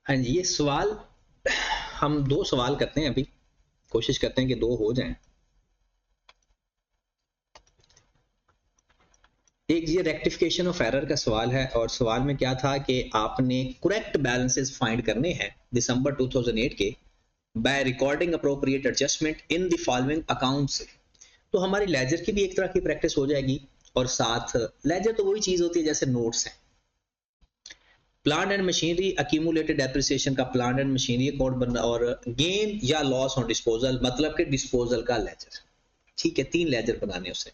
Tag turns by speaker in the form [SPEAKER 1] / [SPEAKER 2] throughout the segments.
[SPEAKER 1] हाँ जी, ये सवाल हम 2 सवाल करते हैं अभी, कोशिश करते हैं कि 2 हो जाएं। एक ये रेक्टिफिकेशन ऑफ एरर का सवाल है, और सवाल में क्या था कि आपने करेक्ट बैलेंसेस फाइंड करने हैं दिसंबर 2008 के by recording appropriate adjustment in the following accounts. तो हमारी लेजर की भी एक तरह की प्रैक्टिस हो जाएगी, और साथ लेजर तो वही चीज होती है जैसे नोट्स हैं। Plant and machinery accumulated depreciation का प्लांट एंड मशीनरी अकाउंट बनना, और गेन या लॉस ऑन डिस्पोजल मतलब कि डिस्पोजल का लेजर। ठीक है, 3 लेजर बनाने उसे।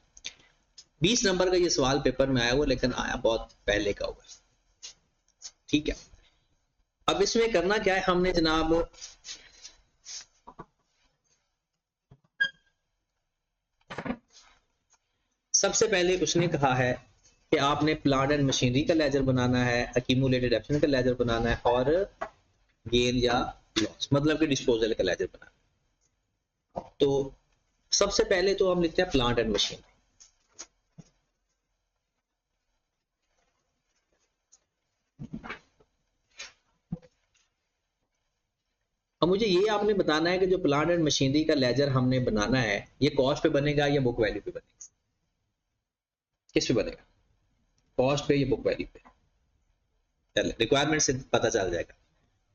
[SPEAKER 1] 20 नंबर का ये सवाल पेपर में आया हुआ, लेकिन आया बहुत पहले का हुआ। ठीक है, अब इसमें करना क्या है हमने जनाब, सबसे पहले उसने कहा है कि आपने प्लांट एंड मशीनरी का लेजर बनाना है, अक्यूमुलेटेड डेप्रिसिएशन का लेजर बनाना है, और गेन या लॉस मतलब कि डिस्पोजल का लेजर बनाना है। तो सबसे पहले तो हम लिखते हैं प्लांट एंड मशीनरी। अब मुझे ये आपने बताना है कि जो प्लांट एंड मशीनरी का लेजर हमने बनाना है, ये कॉस्ट पे बनेगा या बुक वैल्यू पे बनेगा? किस पे बनेगा? कॉस्ट पे या बुक वैल्यू पे? चले, रिक्वायरमेंट से पता चल जाएगा।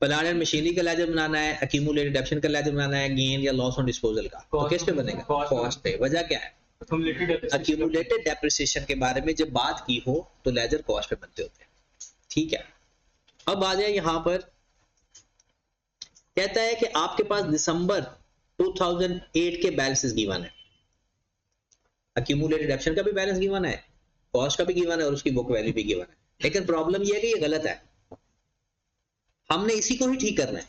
[SPEAKER 1] प्लांट एंड मशीनरी का लेजर बनाना है, अक्यूमुलेटेड डेप्रिसिएशन का लेजर बनाना है, गेन या लॉस ऑन डिस्पोजल का, तो किस पे बनेगा? कॉस्ट पे। वजह क्या है? अक्यूमुलेटेड डेप्रिसिएशन के बारे में जब बात की हो तो लेजर कॉस्ट पे बनते होते हैं। ठीक है, अब आ जाए यहां पर, कहता है कि आपके पास दिसंबर 2008 के बैलेंसेस गिवन है, अक्यूमुलेटेड डेप्रिसिएशन का भी बैलेंस गिवन है, कॉस्ट का भी गिवन है, और उसकी बुक वैल्यू भी गिवन है। लेकिन प्रॉब्लम यह है कि ये गलत है, हमने इसी को ही ठीक करना है।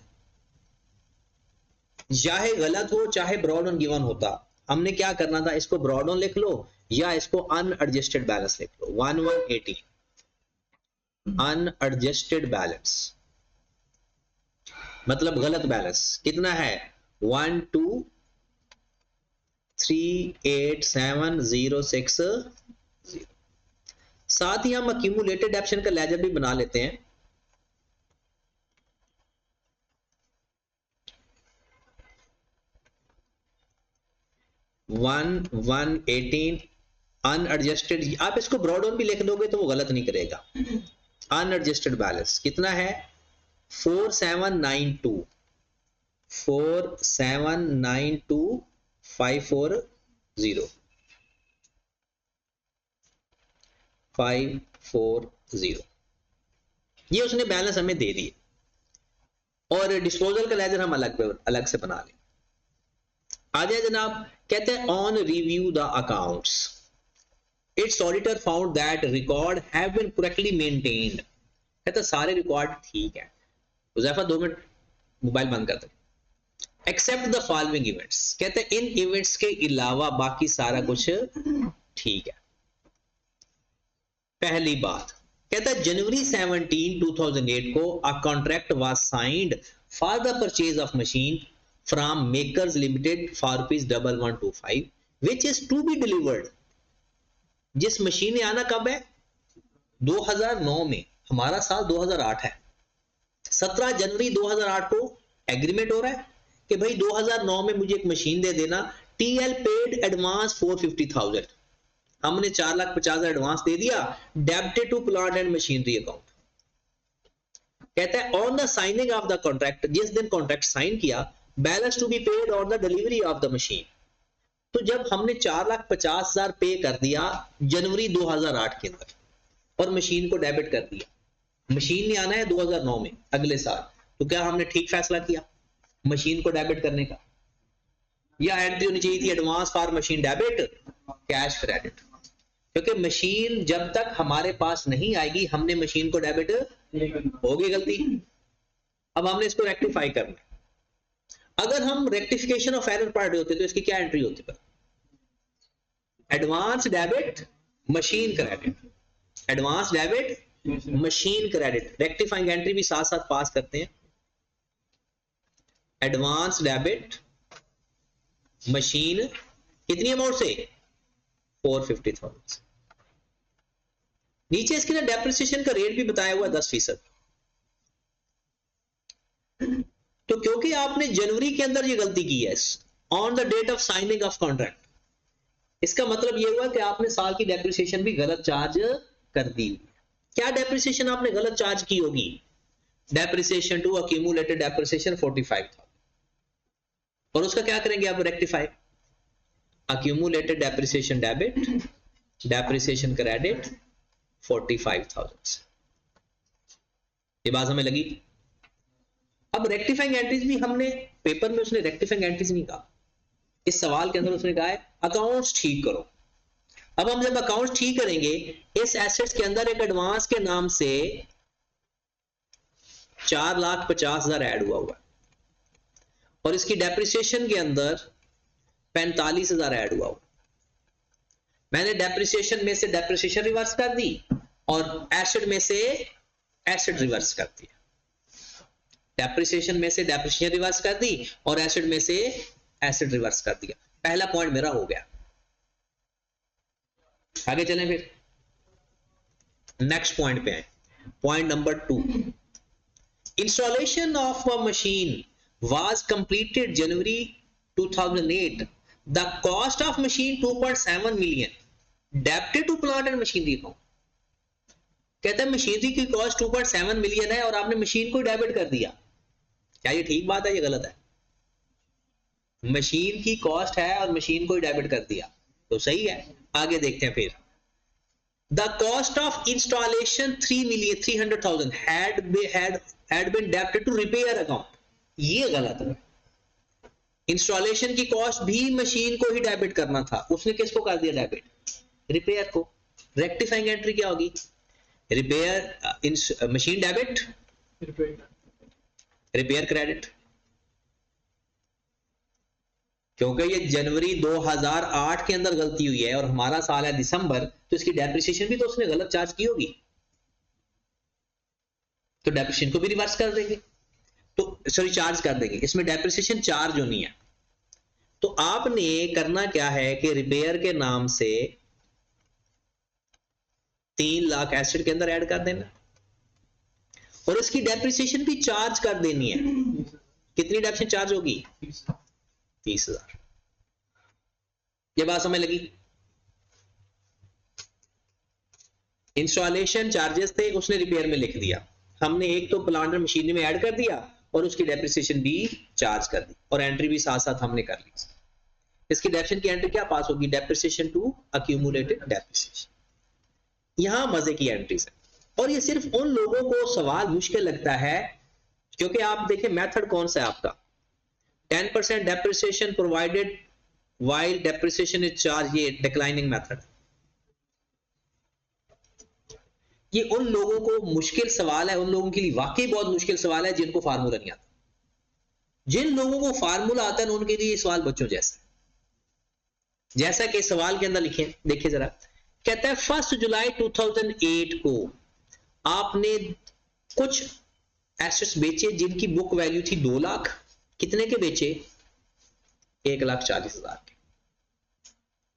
[SPEAKER 1] चाहे गलत हो चाहे ब्रॉड ऑन गिवन होता, हमने क्या करना था, इसको ब्रॉड ऑन लिख लो या इसको अनएडजस्टेड बैलेंस लिख लो। 1180 अनएडजस्टेड बैलेंस मतलब गलत बैलेंस कितना है? 1238706। साथ ही हम अक्यूमुलेटेड डेप्रिसिएशन का लेजर भी बना लेते हैं। वन 18 अनएडजस्टेड, आप इसको ब्रॉड ऑन भी लिख दोगे तो वो गलत नहीं करेगा। अनएडजस्टेड बैलेंस कितना है? 4792 540 540, ये उसने बैलेंस हमें दे दिए, और डिस्पोजल का लेजर हम अलग से बना लें। आ जाए जनाब, कहते हैं on review the accounts its auditor found that record have been correctly maintained. कहते सारे रिकॉर्ड ठीक है। हुज़ैफा 2 मिनट मोबाइल बंद कर दे। एक्सेप्ट द फॉलोइंग इवेंट्स, कहते हैं इन इवेंट्स के अलावा बाकी सारा कुछ ठीक है। पहली बात कहता है जनवरी 17 2008 को a contract was signed for the purchase of machine from makers limited for ₹1125 which is to be delivered. जिस मशीन ने आना कब है? 2009 में, हमारा साल 2008 है। 17 जनवरी 2008 को एग्रीमेंट हो रहा है कि भाई 2009 में मुझे एक मशीन दे देना। टीएल पेड एडवांस 450,000, हमने 4,50,000 एडवांस दे दिया, debited to plant and machinery account. कहता है on the signing of the contract, जिस दिन कॉन्ट्रैक्ट साइन किया, balance to be paid on the delivery of the machine. तो जब हमने 4,50,000 पे कर दिया जनवरी 2008 के अंदर और मशीन को डेबिट कर दिया, मशीन ने आना है 2009 में अगले साल, तो क्या हमने ठीक फैसला किया मशीन को डेबिट करने का? या एंट्री होनी चाहिए थी advance for machine debit cash credit? क्योंकि मशीन जब तक हमारे पास नहीं आएगी हमने मशीन को डेबिट, होगी गलती। अब हमने इसको रेक्टिफाई करना है। अगर हम रेक्टिफिकेशन ऑफ एरर पढ़ रहे होते तो इसकी क्या एंट्री होती है? Advance debit machine credit, advance debit machine credit. Rectifying entry भी साथ साथ पास करते हैं। एडवांस डेबिट मशीन कितनी अमाउंट से? 450,000। नीचे इसके ना डेप्रिसिएशन का रेट भी बताया हुआ 10%। तो क्योंकि आपने जनवरी के अंदर ये गलती की है on the date of signing of contract, इसका मतलब ये हुआ कि आपने साल की डेप्रिसिएशन भी गलत चार्ज कर दी। क्या डेप्रिसिएशन आपने गलत चार्ज की होगी? डेप्रिसिएशन टू अक्यूमुलेटेड डेप्रिसिएशन 45,000, और उसका क्या करेंगे आप? Rectify. Accumulated depreciation debit, depreciation credit 45,000। ये बात हमें लगी। अब रेक्टिफाइंग एंट्रीज भी हमने पेपर में, उसने रेक्टिफाइंग एंट्रीज नहीं कहा, इस सवाल के अंदर उसने कहा है अकाउंट्स ठीक करो। अब हम जब अकाउंट्स ठीक करेंगे, इस एसेट्स के अंदर एक एडवांस के नाम से 4,50,000 ऐड हुआ और इसकी डेप्रिसिएशन के अंदर 45,000 ऐड हुआ। मैंने डेप्रिसिएशन में से डेप्रिसिएशन रिवर्स कर दी और एसेट में से एसेट रिवर्स कर दिया। डेप्रिसिएशन में से डेप्रिसिएशन रिवर्स कर दी और एसेट में से एसेट रिवर्स कर दिया। पहला पॉइंट मेरा हो गया। आगे चलें फिर नेक्स्ट पॉइंट पे आए। Point number 2, installation of a machine was completed January 2008, the cost of machine 2.7 million debited to plant and machinery account. कहता है मशीनरी की कॉस्ट 2.7 मिलियन है और आपने मशीन को डेबिट कर दिया। क्या ये ठीक बात है, ये गलत है? मशीन की कॉस्ट है और मशीन को डेबिट कर दिया तो सही है। आगे देखते हैं फिर। The cost of installation 3,300,000 had been debited to repair account, ये गलत है। इंस्टॉलेशन की कॉस्ट भी मशीन को ही डेबिट करना था, उसने किसको कर दिया डेबिट? रिपेयर को। रेक्टिफाइंग एंट्री क्या होगी? Repair machine debit, repair credit. क्योंकि ये जनवरी 2008 के अंदर गलती हुई है और हमारा साल है दिसंबर, तो इसकी डेप्रिसिएशन भी तो उसने गलत चार्ज की होगी, तो डेप्रिसिएशन को भी रिवर्स कर देंगे, तो सॉरी चार्ज कर देंगे। इसमें डेप्रिसिएशन चार्ज होनी है। तो आपने करना क्या है कि रिपेयर के नाम से 3 लाख एसेट के अंदर ऐड कर देना और इसकी डेप्रिसिएशन भी चार्ज कर देनी है। कितनी डेप्रिसिएशन चार्ज होगी? 30,000। ये बात समझ लगी? इंस्टॉलेशन चार्जेस थे, उसने रिपेयर में लिख दिया। हमने एक तो प्लांट और मशीनरी में ऐड कर दिया और उसकी डेप्रिसिएशन भी चार्ज कर दी और एंट्री भी साथ साथ हमने कर ली। इसकी डेप्रिसिएशन की एंट्री क्या पास होगी? Depreciation to accumulated depreciation. यहां मजे की एंट्रीज है और ये सिर्फ उन लोगों को सवाल मुश्किल लगता है क्योंकि आप देखें मेथड कौन सा है आपका। 10% depreciation provided while depreciation is charged, ये डिक्लाइनिंग मेथड। ये उन लोगों को मुश्किल सवाल है, उन लोगों के लिए वाकई बहुत मुश्किल सवाल है जिनको फार्मूला नहीं आता। जिन लोगों को फार्मूला आता है उनके लिए ये सवाल बच्चों जैसा कि सवाल के अंदर लिखे, देखिए जरा। कहता है 1 जुलाई 2008 को आपने कुछ एसेट्स बेचे जिनकी बुक वैल्यू थी 2 लाख। कितने के बेचे? 1,40,000 के।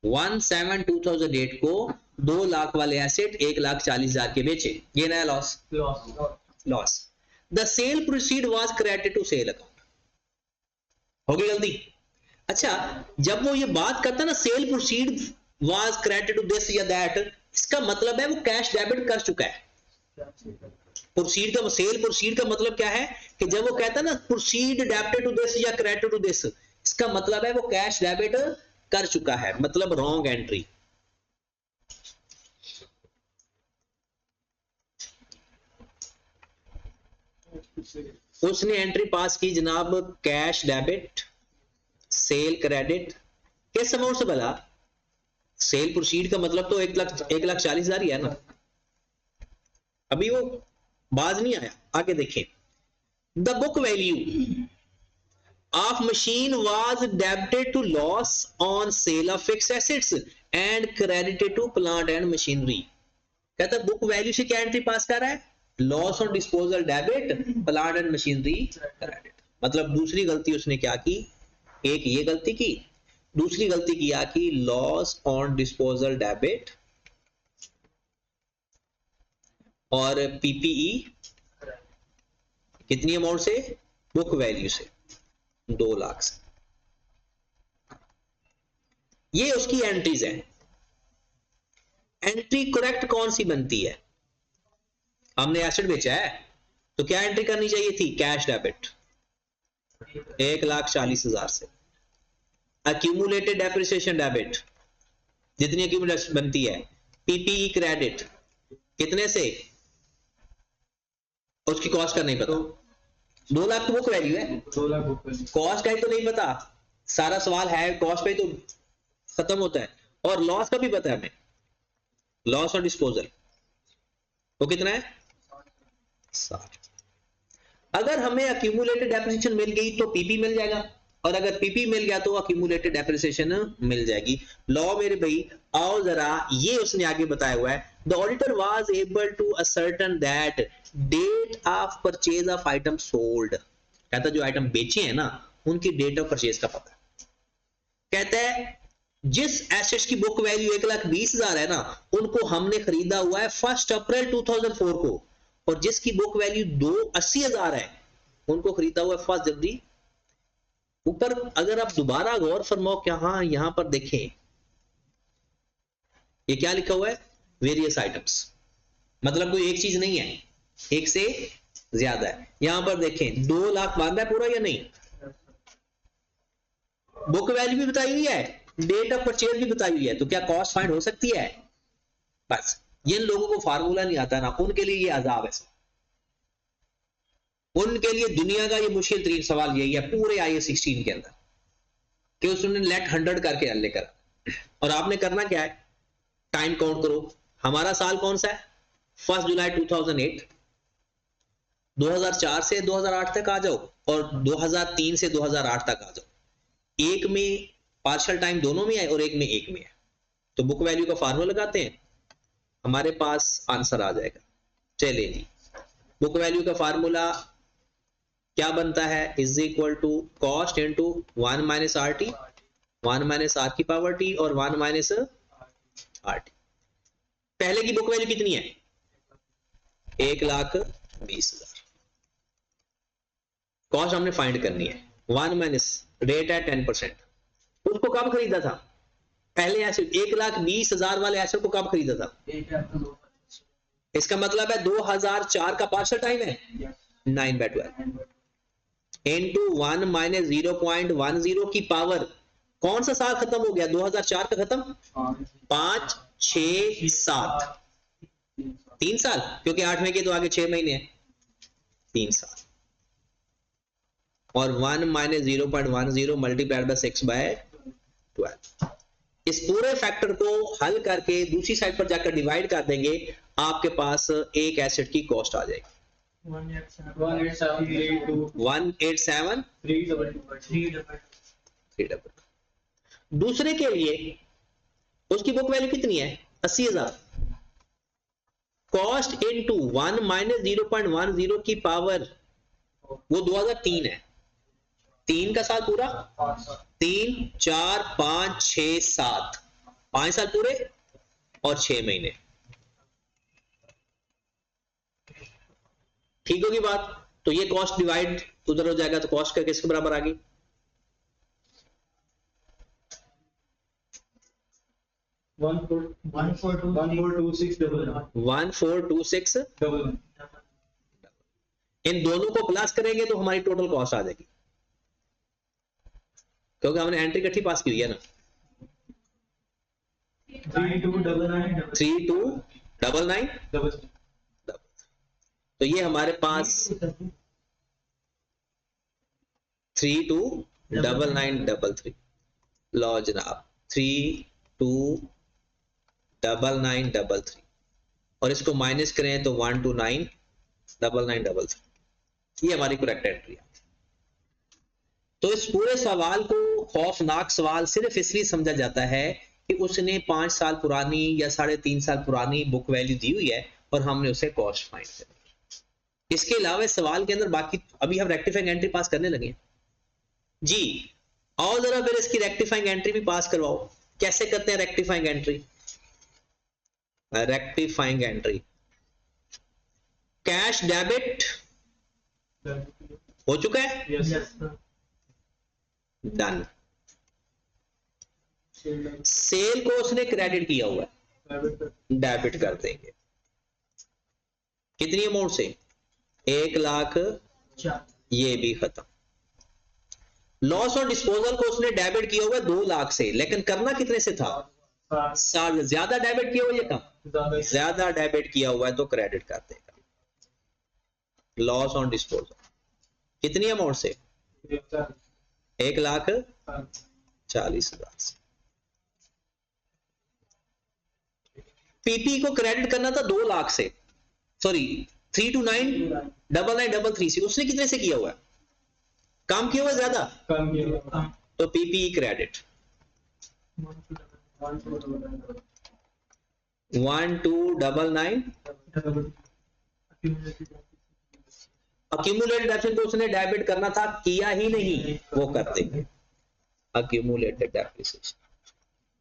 [SPEAKER 1] 1/7/2008 को 2 लाख वाले एसेट 1,40,000 के बेचे। ये नया loss. The sale proceed was credited to sale account. होगी गलती? अच्छा, जब वो ये बात करता है ना sale proceed was credited to this या दैट, इसका मतलब है वो कैश डेबिट कर चुका है। प्रोसीड का, सेल प्रोसीड का मतलब क्या है कि जब वो कहता है ना प्रोसीड डेबिटेड टू दिस या क्रेडिटेड टू दिस, इसका मतलब है वो कैश डेबिट कर चुका है, मतलब रॉन्ग एंट्री। उसने एंट्री पास की जनाब कैश डेबिट, सेल क्रेडिट। किस अमाउंट से भला? सेल प्रोसीड का मतलब तो 1,40,000 ही है ना। अभी वो बाज नहीं आया, आगे देखें। The book value of machine was debited to loss on sale of fixed assets and credited to plant and machinery। कहता बुक वैल्यू से क्या एंट्री पास कर रहा है? Loss on disposal debit, plant and machinery credit. मतलब दूसरी गलती उसने क्या की? एक ये गलती की, दूसरी गलती किया कि लॉस ऑन डिस्पोजल डेबिट और पीपीई कितनी अमाउंट से? बुक वैल्यू से 2 लाख से। ये उसकी एंट्रीज है। एंट्री करेक्ट कौन सी बनती है? हमने एसेट बेचा है तो क्या एंट्री करनी चाहिए थी? कैश डेबिट 1,40,000 से। अक्यूमुलेटेड डेप्रिसिएशन डेबिट जितनी अक्यूमुलेशन बनती है। पीपीई क्रेडिट कितने से? उसकी कॉस्ट का नहीं पता। 2 लाख तो बुक वैल्यू है, 2 लाख बुक वैल्यू, कॉस्ट का ही तो नहीं पता। सारा सवाल है कॉस्ट पे तो खत्म होता है। और लॉस का भी पता है हमें, लॉस और डिस्पोजल वो कितना है? 60। अगर हमें अक्यूमुलेटेड डेप्रिसिएशन मिल गई तो पीपी मिल जाएगा, और अगर पीपी मिल गया तो अक्यूमुलेटेड डेप्रिसिएशन मिल जाएगी। लॉ मेरे भाई आओ जरा, ये उसने आगे बताया हुआ है। The auditor was able to ascertain that date of purchase of item sold, कहता जो आइटम बेचे हैं ना उनकी डेट ऑफ परचेज का पता। कहता है जिस एसेट्स की बुक वैल्यू 1,20,000 है ना उनको हमने खरीदा हुआ है 1 अप्रैल 2004 को, और जिसकी बुक वैल्यू 2,80,000 है उनको खरीदा हुआ है 1 जनवरी। ऊपर अगर आप दोबारा गौर फरमाओ क्या, हाँ यहां पर देखें ये क्या लिखा हुआ है? वेरियस आइटम्स, मतलब कोई एक चीज नहीं है, एक से ज्यादा है। यहां पर देखें 2 लाख बांधा है पूरा या नहीं? बुक वैल्यू भी बताई हुई है, डेट ऑफ परचेज भी बताई हुई है, तो क्या कॉस्ट फाइंड हो सकती है? बस जिन लोगों को फार्मूला नहीं आता ना उनके लिए ये अजाब है। उनके लिए दुनिया का ये मुश्किल तरीन सवाल यही है पूरे IAS 16 के अंदर कि उसने लेट 100 करके हल लेकर। और आपने करना क्या है? टाइम काउंट करो। हमारा साल कौन सा है? 1 जुलाई 2008। 2004 से 2008 तक आ जाओ और 2003 से 2008 तक आ जाओ। एक में पार्शियल टाइम दोनों में है और एक में है, तो बुक वैल्यू का फार्मूला लगाते हैं, हमारे पास आंसर आ जाएगा। चलिए जी, बुक वैल्यू का फार्मूला क्या बनता है? Is equal to cost into 1 minus R T, 1 minus R की पावर टी और 1 माइनस आर टी। पहले की बुक वैल्यू कितनी है? 1,20,000। कॉस्ट हमने फाइंड करनी है, 1 माइनस रेट है 10%। उसको कब खरीदा था? पहले एसेट 1,20,000 वाले एसेट को कब खरीदा था? इसका मतलब है 2004 का पार्शियल टाइम है 9/12 इंटू 1 माइनस 0.10 की पावर। कौन सा साल खत्म हो गया? 2004 का खत्म। 5, 6, 7, 3 साल, क्योंकि 8वें के तो आगे 6 महीने हैं, 3 साल। और 1 माइनस 0.10 मल्टीप्लाइड बाय 6/12। इस पूरे फैक्टर को हल करके दूसरी साइड पर जाकर डिवाइड कर देंगे, आपके पास एक एसेट की कॉस्ट आ जाएगी 187,322,3. दूसरे के लिए उसकी बुक वैल्यू कितनी है? 80,000। कॉस्ट इनटू 1 माइनस 0.10 की पावर, वो 2003 है, 3 का साल पूरा, 3, 4, 5, 6, 7, 5 साल पूरे और 6 महीने। ठीक होगी बात? तो ये कॉस्ट डिवाइड उधर हो जाएगा, तो कॉस्ट का किसके बराबर आ गई? 1426. इन दोनों को प्लस करेंगे तो हमारी टोटल कॉस्ट आ जाएगी, क्योंकि हमने एंट्री इकट्ठी पास की हुई है ना। 3299. तो ये हमारे पास 329933 लो जनाब, 329933 और इसको माइनस करें तो 1299933। ये हमारी करेक्ट एंट्री है। तो इस पूरे सवाल को खौफनाक सवाल सिर्फ इसलिए समझा जाता है कि उसने 5 साल पुरानी या 3.5 साल पुरानी बुक वैल्यू दी हुई है और हमने उसे कॉस्ट फाइंड करनी। इसके अलावा इस सवाल के अंदर बाकी अभी हम रेक्टिफाइंग एंट्री पास करने लगे जी। आओ जरा फिर इसकी रेक्टिफाइंग एंट्री भी पास करवाओ। कैसे करते हैं rectifying entry? Rectifying entry, cash debit हो चुका है?
[SPEAKER 2] Yes.
[SPEAKER 1] डन। सेल को उसने क्रेडिट किया हुआ है, डेबिट कर देंगे। कितनी अमाउंट से? 1,00,000। ये भी खत्म। लॉस ऑन डिस्पोजल को उसने डेबिट किया हुआ है 2,00,000 से, लेकिन करना कितने से था? 60। ज्यादा डेबिट किया हुआ है, कम? ज्यादा डेबिट किया हुआ है तो क्रेडिट कर देगा। लॉस ऑन डिस्पोजल कितनी अमाउंट से? 1,40,000 से। पीपी को क्रेडिट करना था 2,00,000 से, सॉरी 329,999,3 से। उसने कितने से किया हुआ है? काम किया हुआ है ज्यादा, तो पीपी क्रेडिट 1,299। अक्यूमुलेटेड डेप्रिसिएशन को उसने डेबिट करना था, किया ही नहीं, वो करते हैं। Accumulated depreciation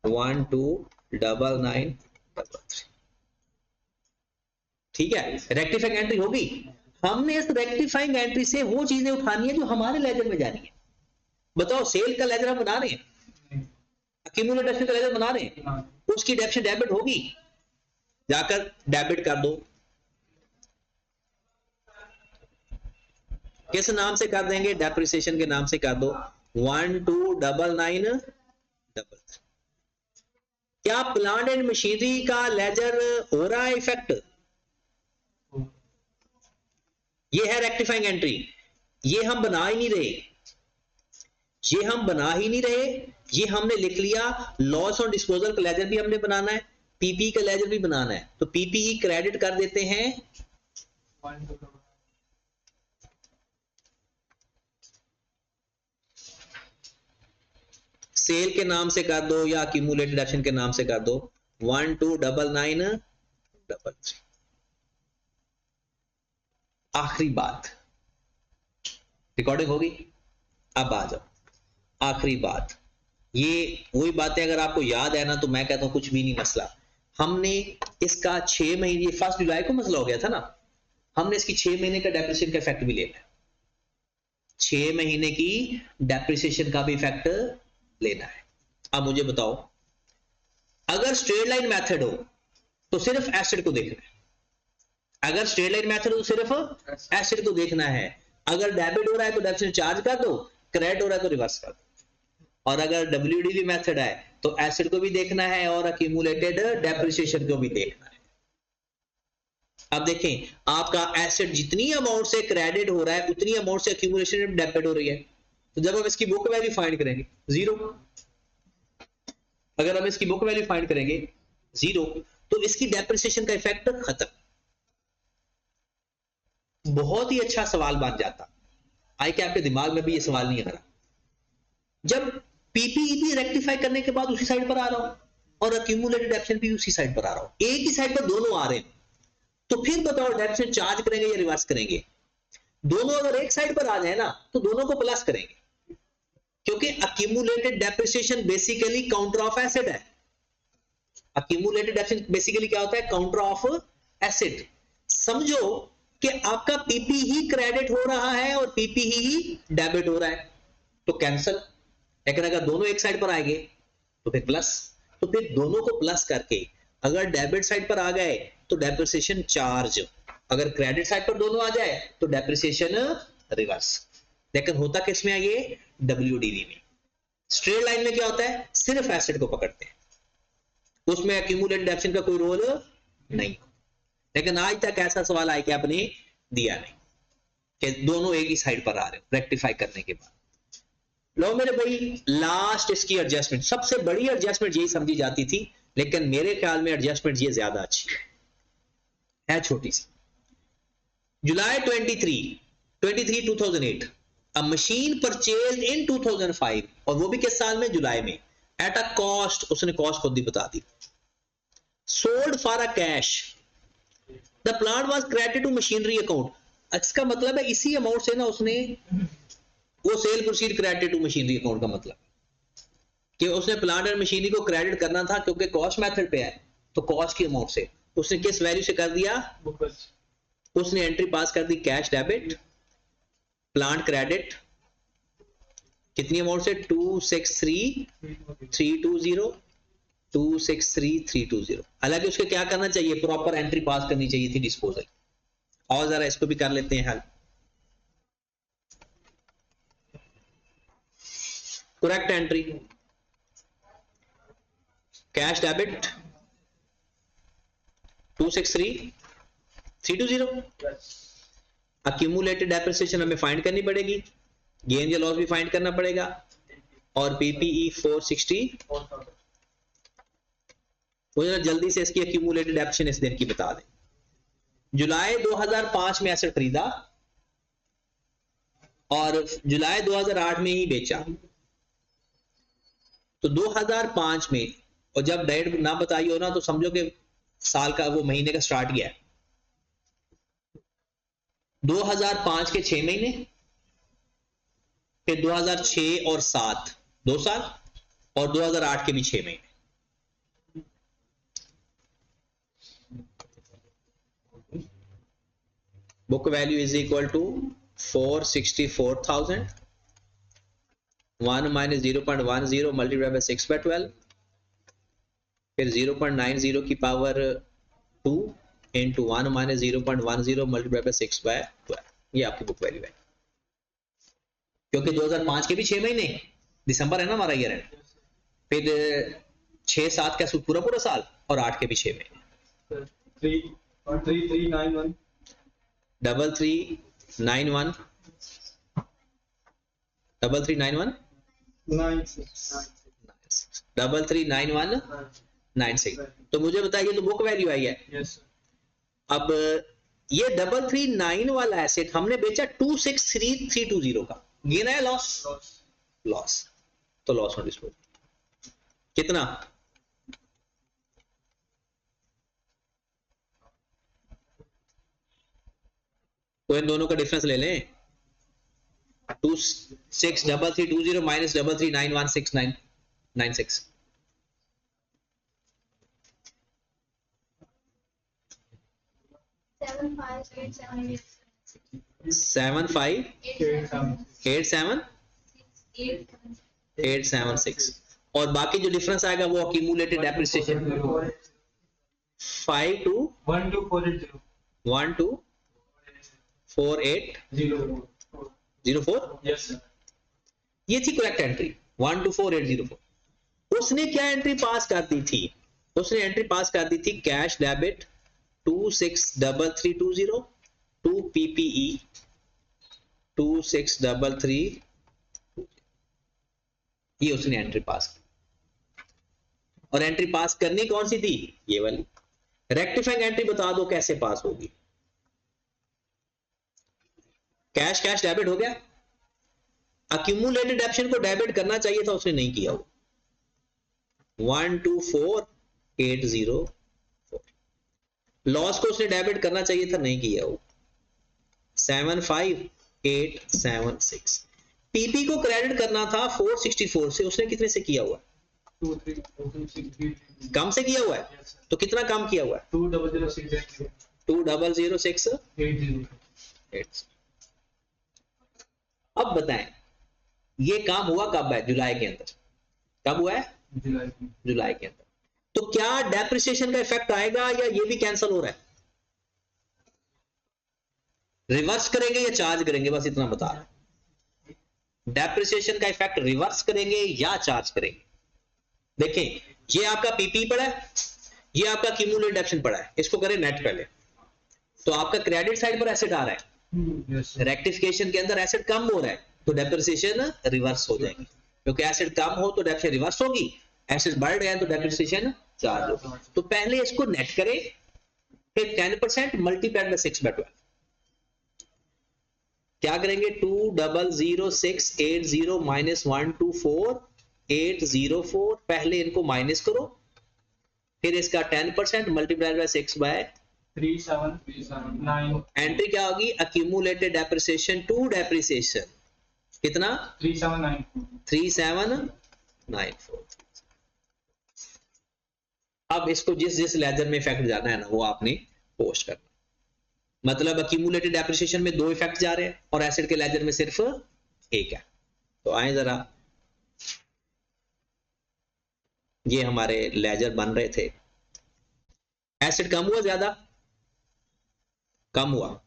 [SPEAKER 1] 1,299,3। ठीक है, रेक्टिफाइंग एंट्री होगी। हमने इस रेक्टिफाइंग एंट्री से वो चीजें उठानी है जो हमारे लेजर में जानी है। बताओ, सेल का लेजर हम बना रहे हैं, अक्यूमुलेटेड का लेजर बना रहे हैं, उसकी डेप्रिसिएशन डेबिट होगी, जाकर डेबिट कर दो। किस नाम से कर देंगे? डेप्रिसिएशन के नाम से कर दो, 1,299,3। क्या प्लांट एंड मशीनरी का लेजर हो रहा है इफेक्ट? ये है रेक्टिफाइंग एंट्री। ये हम बना ही नहीं रहे, ये हम बना ही नहीं रहे, ये हमने लिख लिया। लॉस ऑन डिस्पोजल का लेजर भी हमने बनाना है, पीपी का लेजर भी बनाना है, तो पीपीई क्रेडिट कर देते हैं। सेल के नाम से कर दो या अक्यूमुलेटेड एक्शन के नाम से कर दो, 1,299,3। आखिरी बात, रिकॉर्डिंग होगी, अब आ जाओ। आखिरी बात, ये वही बातें अगर आपको याद है ना, तो मैं कहता हूं कुछ भी नहीं मसला। हमने इसका 6 महीने, 1 जुलाई को मसला हो गया था ना, हमने इसकी 6 महीने का डेप्रिसिएशन का इफेक्ट भी लेना है। 6 महीने की डेप्रिसिएशन का भी इफेक्ट लेना है। अब मुझे बताओ, अगर स्ट्रेट लाइन मेथड हो तो सिर्फ एसिड को देखना है। अगर स्ट्रेट लाइन मेथड हो तो सिर्फ एसिड को देखना है। अगर डेबिट हो रहा है तो डेबिट चार्ज कर दो, क्रेडिट हो रहा है तो रिवर्स कर दो। और अगर WDV मेथड है तो एसिड को भी देखना है और अक्यूमुलेटेड डेप्रिसिएशन को भी देखना है। अब देखें, आपका एसिड जितनी अमाउंट से क्रेडिट हो रहा है उतनी अमाउंट से अक्यूमुलेशन डेबिट हो रही है। तो जब हम इसकी बुक वैल्यू फाइंड करेंगे 0, अगर हम इसकी बुक वैल्यू फाइंड करेंगे 0, तो इसकी डेप्रिसिएशन का इफेक्ट खत्म। बहुत ही अच्छा सवाल बन जाता। आई क्या आपके दिमाग में भी ये सवाल नहीं आ रहा? जब पीपीई रेक्टिफाई करने के बाद उसी साइड पर आ रहा हूं और अक्यूमुलेटेड डेप्रिसिएशन भी उसी साइड पर आ रहा हूं, एक ही साइड पर दोनों आ रहे हैं, तो फिर बताओ डेप्रिसिएशन चार्ज करेंगे या रिवर्स करेंगे? दोनों अगर एक साइड पर आ जाए ना तो दोनों को प्लस करेंगे, क्योंकि accumulated depreciation basically counter of acid है। अक्यूमुलेटेड डेप्रिसिएशन बेसिकली क्या होता है? Counter of acid. समझो कि आपका पीपी ही क्रेडिट हो रहा है और पीपी ही डेबिट हो रहा है, तो कैंसिल। लेकिन अगर दोनों एक साइड पर आएंगे तो फिर प्लस, तो फिर दोनों को प्लस करके अगर डेबिट साइड पर आ गए तो डेप्रिसिएशन चार्ज, अगर क्रेडिट साइड पर दोनों आ जाए तो डेप्रिसिएशन रिवर्स। लेकिन होता किसमें है ये? WDV में। स्ट्रेट लाइन में क्या होता है? सिर्फ एसिड को पकड़ते हैं, उसमें अक्यूमुलेटेड डेप्रिसिएशन का कोई रोल नहीं। लेकिन आज तक ऐसा सवाल आया कि आपने दिया नहीं कि दोनों एक ही साइड पर आ रहे हो रेक्टिफाई करने के बाद। लो मेरे भाई, लास्ट इसकी एडजस्टमेंट, सबसे बड़ी एडजस्टमेंट यही समझी जाती थी, लेकिन मेरे ख्याल में एडजस्टमेंट ये ज्यादा अच्छी है छोटी सी। जुलाई 23, 2008, अ मशीन परचेज इन 2005, और वो भी किस साल में? जुलाई में। एट अ कॉस्ट, उसने कॉस्ट खुद ही बता दी। Sold for a cash, the plant was credited to machinery account. इसका मतलब है इसी अमाउंट से ना उसने वो sale proceed credit to machinery account का मतलब कि उसने प्लांट एंड मशीनरी को क्रेडिट करना था, क्योंकि कॉस्ट मेथड पे है, तो कॉस्ट की अमाउंट से उसने किस वैल्यू से कर दिया? उसने एंट्री पास कर दी कैश डेबिट प्लांट क्रेडिट कितनी अमाउंट से 263,320 हालांकि उसके क्या करना चाहिए, प्रॉपर एंट्री पास करनी चाहिए थी डिस्पोजल। और जरा इसको भी कर लेते हैं हल। Correct entry cash debit 263,320। Accumulated depreciation हमें फाइंड करनी पड़ेगी, गेन या लॉस भी फाइंड करना पड़ेगा, और पीपीई 460। मुझे जल्दी से इसकी अक्यूमुलेटेड डेप्रिसिएशन इस दिन की बता दें। जुलाई 2005 में एसेट खरीदा और जुलाई 2008 में ही बेचा, तो 2005 में, और जब डेट ना बताई हो ना तो समझो कि साल का वो महीने का स्टार्ट किया है। 2005 के 6 महीने, फिर 2006 और 7 2 साल, और 2008 के भी 6 महीने। Book value is equal to 464,000 1 minus 0.10 multiply by 6/12, फिर 0.90 की power 2 into 1 minus 0.10 multiply by 6/12। ये आपकी बुक वैल्यू है, क्योंकि 2005 के भी 6 महीने, दिसंबर है ना हमारा ईयर एंड, फिर 6-7 का पूरा पूरा साल, और 8 के भी 6 महीने।
[SPEAKER 2] 3391
[SPEAKER 1] 3391 3391 339196। तो मुझे बताइए, तो बुक वैल्यू आई है।
[SPEAKER 2] यस।
[SPEAKER 1] अब ये 339 वाला एसेट हमने बेचा 263,320 का, गेन है लॉस? लॉस। तो लॉस ऑन डिस्पोजल कितना? तो इन दोनों का डिफरेंस ले लें, 263320 माइनस 33916996। 75,876 और बाकी जो डिफरेंस आएगा वो accumulated depreciation 5 to 124804।
[SPEAKER 2] Yes sir.
[SPEAKER 1] ये थी करेक्ट एंट्री 124804। उसने क्या एंट्री पास कर दी थी? उसने एंट्री पास कर दी थी कैश डेबिट 263320 टू पीपीई 2633, ये उसने एंट्री पास की। और एंट्री पास करनी कौन सी थी? ये वाली। रेक्टिफाइंग एंट्री बता दो कैसे पास होगी। कैश कैश डेबिट हो गया, अक्यूमुलेटेड डेप्शन को डेबिट करना चाहिए था, उसने नहीं किया। 124804 लॉस को उसने डेबिट करना चाहिए था, नहीं किया। 75876 पीपी को क्रेडिट करना था 464 से, उसने कितने से किया हुआ? कम से किया हुआ है। तो कितना कम किया हुआ है? 200680। अब बताएं ये काम हुआ कब है? जुलाई के अंदर। कब हुआ है? जुलाई के अंदर। तो क्या डेप्रिसिएशन का इफेक्ट आएगा या ये भी कैंसिल हो रहा है? रिवर्स करेंगे या चार्ज करेंगे? बस इतना बता रहा हूं। डेप्रिसिएशन का इफेक्ट रिवर्स करेंगे या चार्ज करेंगे? देखें, ये आपका पीपी पड़ा है, ये आपका क्यूमुलेटेड डेप्शन पड़ा है, इसको करें नेट पहले। तो आपका क्रेडिट साइड पर एसेट आ रहा है, रेक्टिफिकेशन के अंदर एसेट कम हो रहा है, तो डेप्रिसिएशन रिवर्स हो जाएगी, क्योंकि एसेट कम हो तो डेप्रिसिएशन रिवर्स होगी, एसेट बढ़ रहे हैं तो डेप्रिसिएशन चार्ज होगी। तो पहले इसको नेट करें, फिर 10% मल्टीप्लाइड बाय 6/12 क्या करेंगे? 200680 माइनस 124804, पहले इनको माइनस करो, फिर इसका 10% मल्टीप्लाइड बाय 6/37। एंट्री क्या होगी? अक्यूमुलेटेड डेप्रिसिएशन टू डेप्रिसिएशन कितना? 3794। अब इसको जिस जिस लेजर में इफेक्ट जाना है ना, वो आपने पोस्ट करना। मतलब अक्यूमुलेटेड डेप्रिसिएशन में 2 इफेक्ट जा रहे हैं और एसेट के लेजर में सिर्फ एक है। तो आए जरा, ये हमारे लेजर बन रहे थे, एसेट कम हुआ ज्यादा, कम हुआ,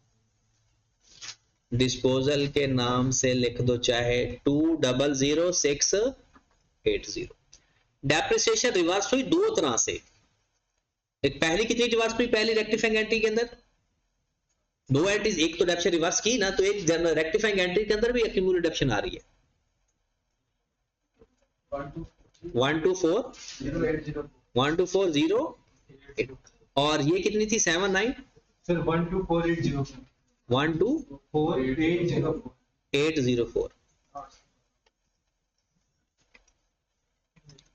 [SPEAKER 1] डिस्पोजल के नाम से लिख दो चाहे 200680। डेप्रिसिएशन रिवर्स हुई दो तरह से, एक पहली कितनी रिवर्स हुई, पहली रेक्टिफाइंग एंट्री के अंदर दो एंट्रीज, एक तो डेप्शन रिवर्स की ना, तो एक जनरल रेक्टिफाइंग एंट्री के अंदर भी एक्यूमुलेटेड डेप्शन आ रही है 1240 और ये कितनी थी 79
[SPEAKER 2] सर 12480
[SPEAKER 1] 12480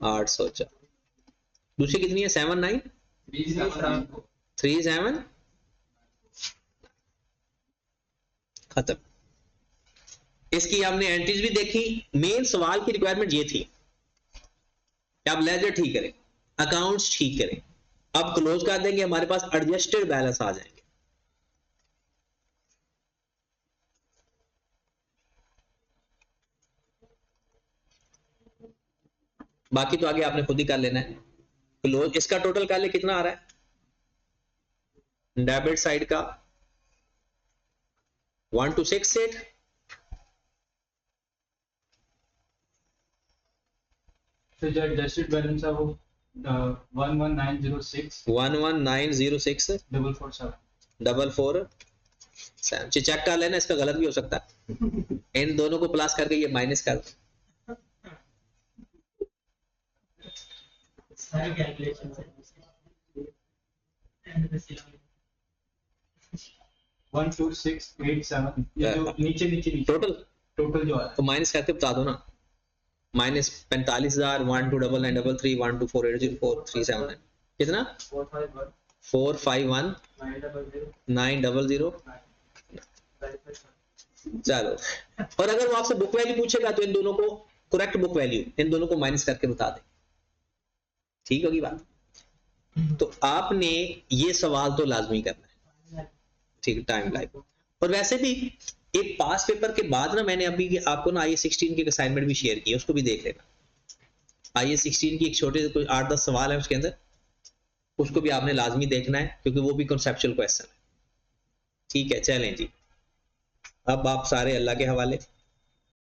[SPEAKER 1] 804। दूसरी कितनी है 7937 खत्म। इसकी हमने एंट्रीज भी देखी। मेन सवाल की रिक्वायरमेंट ये थी कि आप लेजर ठीक करें, अकाउंट्स ठीक करें, अब क्लोज कर देंगे, हमारे पास एडजस्टेड बैलेंस आ जाएंगे। बाकी तो आगे आपने खुद ही कर लेना है। क्लोज इसका टोटल कर ले, कितना आ रहा है डेबिट साइड का 1268,
[SPEAKER 2] तो जो एडजस्टेड बैलेंस है वो 11906
[SPEAKER 1] 447 चेक कर लेना, इसका गलत भी हो सकता है। इन दोनों को प्लस करके ये माइनस कर दो।
[SPEAKER 3] सारी कैलकुलेशन है
[SPEAKER 2] 12687 ये जो नीचे
[SPEAKER 1] टोटल
[SPEAKER 2] जो आ रहा
[SPEAKER 1] तो माइनस करके बता दो ना, माइनस 45,000 129933 124804379 कितना 451 900। चलो, और अगर वो आपसे बुक वैल्यू पूछेगा तो इन दोनों को करेक्ट बुक वैल्यू इन दोनों को माइनस करके बता दें, ठीक होगी बात। तो आपने ये सवाल तो लाजमी करना है, ठीक, टाइम लाइफ। और वैसे भी एक पास पेपर के बाद ना मैंने अभी आपको ना IAS16 की असाइनमेंट भी शेयर की है, उसको भी देख लेना। IAS16 की एक छोटे से कोई 8-10 सवाल है उसके अंदर, उसको भी आपने लाजमी देखना है क्योंकि वो भी कॉन्सेप्चुअल क्वेश्चन है। ठीक है, चलें जी, अब आप सारे अल्लाह के हवाले।